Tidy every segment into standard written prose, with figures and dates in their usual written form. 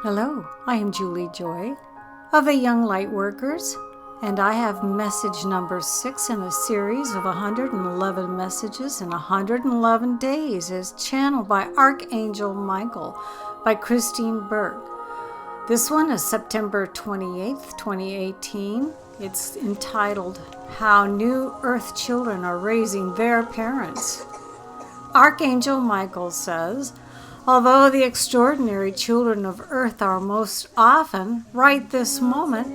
Hello, I am Julie Joy of the Young Lightworkers, and I have message number 6 in a series of 111 messages in 111 days as channeled by Archangel Michael by Christine Burk. This one is September 28th, 2018. It's entitled, How New Earth Children Are Raising Their Parents. Archangel Michael says, although the extraordinary children of Earth are most often, right this moment,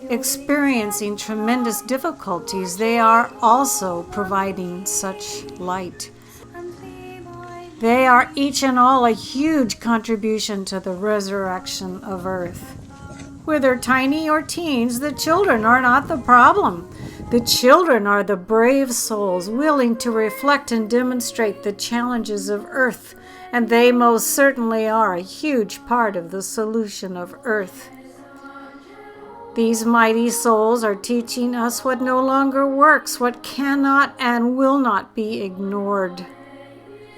experiencing tremendous difficulties, they are also providing such light. They are each and all a huge contribution to the resurrection of Earth. Whether tiny or teens, the children are not the problem. The children are the brave souls willing to reflect and demonstrate the challenges of Earth, and they most certainly are a huge part of the solution of Earth. These mighty souls are teaching us what no longer works, what cannot and will not be ignored.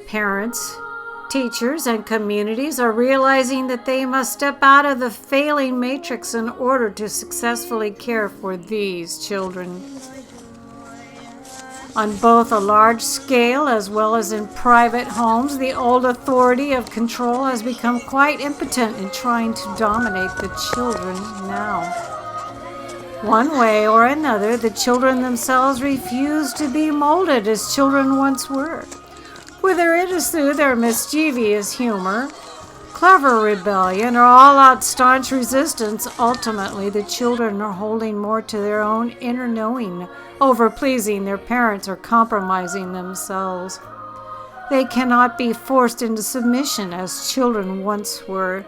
Parents, teachers, and communities are realizing that they must step out of the failing matrix in order to successfully care for these children. On both a large scale as well as in private homes, the old authority of control has become quite impotent in trying to dominate the children now. One way or another, the children themselves refuse to be molded as children once were. Whether it is through their mischievous humor, clever rebellion, or all-out staunch resistance, ultimately the children are holding more to their own inner knowing, over pleasing their parents or compromising themselves. They cannot be forced into submission as children once were.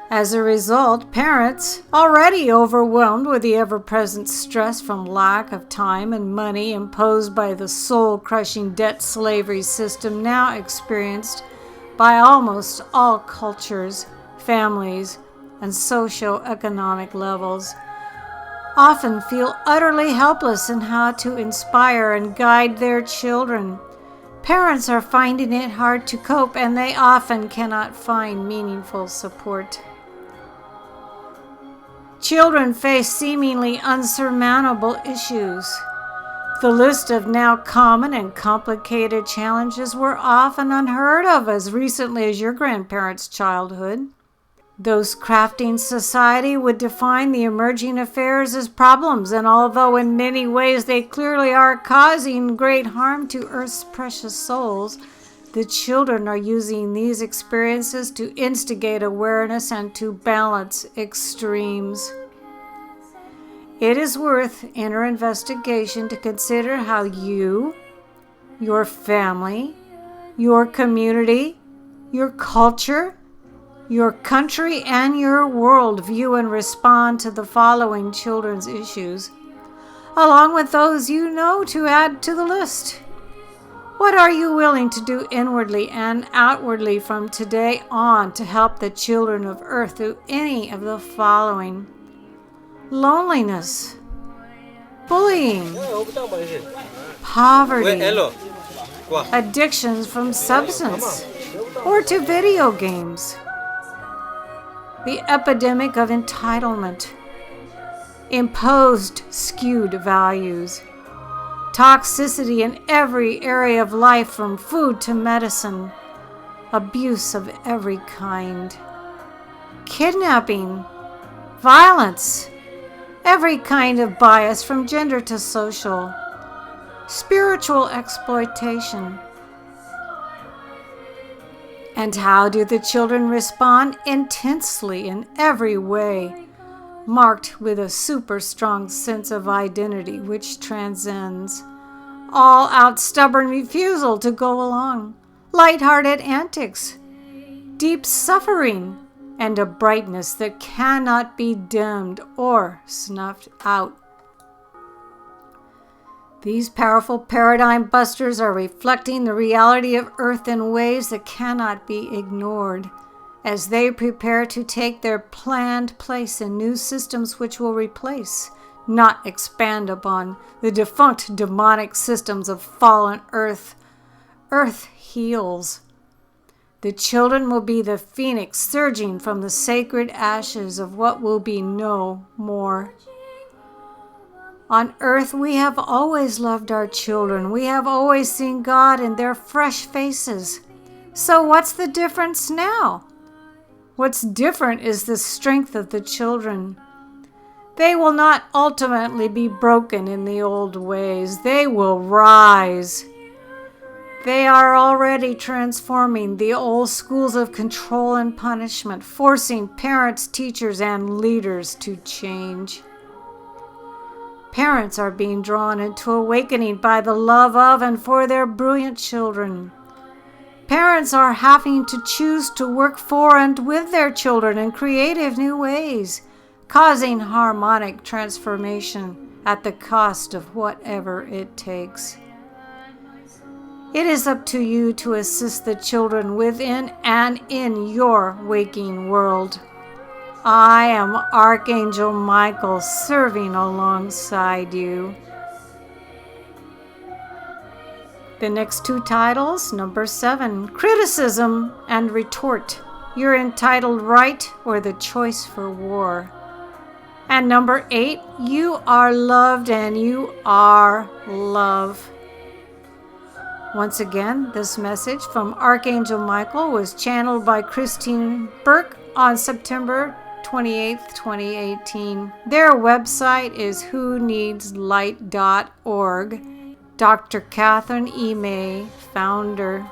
As a result, parents, already overwhelmed with the ever-present stress from lack of time and money imposed by the soul-crushing debt slavery system now experienced by almost all cultures, families, and socio-economic levels, often feel utterly helpless in how to inspire and guide their children. Parents are finding it hard to cope, and they often cannot find meaningful support. Children face seemingly unsurmountable issues. The list of now common and complicated challenges were often unheard of as recently as your grandparents' childhood. Those crafting society would define the emerging affairs as problems, and although in many ways they clearly are causing great harm to Earth's precious souls, the children are using these experiences to instigate awareness and to balance extremes. It is worth inner investigation to consider how you, your family, your community, your culture, your country, and your world view and respond to the following children's issues, along with those you know to add to the list. What are you willing to do inwardly and outwardly from today on to help the children of Earth through any of the following? Loneliness, bullying, poverty, addictions from substance or to video games, the epidemic of entitlement, imposed skewed values, toxicity in every area of life from food to medicine, abuse of every kind, kidnapping, violence, every kind of bias from gender to social, spiritual exploitation. And how do the children respond? Intensely in every way, marked with a super strong sense of identity which transcends all-out stubborn refusal to go along, light-hearted antics, deep suffering, and a brightness that cannot be dimmed or snuffed out. These powerful paradigm busters are reflecting the reality of Earth in ways that cannot be ignored as they prepare to take their planned place in new systems which will replace, not expand upon, the defunct demonic systems of fallen Earth. Earth heals. The children will be the phoenix surging from the sacred ashes of what will be no more. On earth, we have always loved our children. We have always seen God in their fresh faces. So what's the difference now? What's different is the strength of the children. They will not ultimately be broken in the old ways. They will rise. They are already transforming the old schools of control and punishment, forcing parents, teachers, and leaders to change. Parents are being drawn into awakening by the love of and for their brilliant children. Parents are having to choose to work for and with their children in creative new ways, causing harmonic transformation at the cost of whatever it takes. It is up to you to assist the children within and in your waking world. I am Archangel Michael, serving alongside you. The next two titles, number 7, Criticism and Retort. You're entitled Right or the Choice for War. And number 8, You Are Loved and You Are Love. Once again, this message from Archangel Michael was channeled by Christine Burk on September 28, 2018. Their website is whoneedslight.org. Dr. Catherine E. May, founder.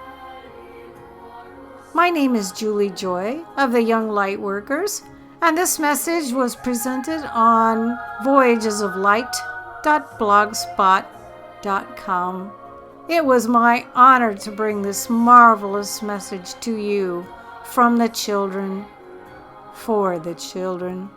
My name is Julie Joy of the Young Lightworkers, and this message was presented on voyagesoflight.blogspot.com. It was my honor to bring this marvelous message to you from the children, for the children.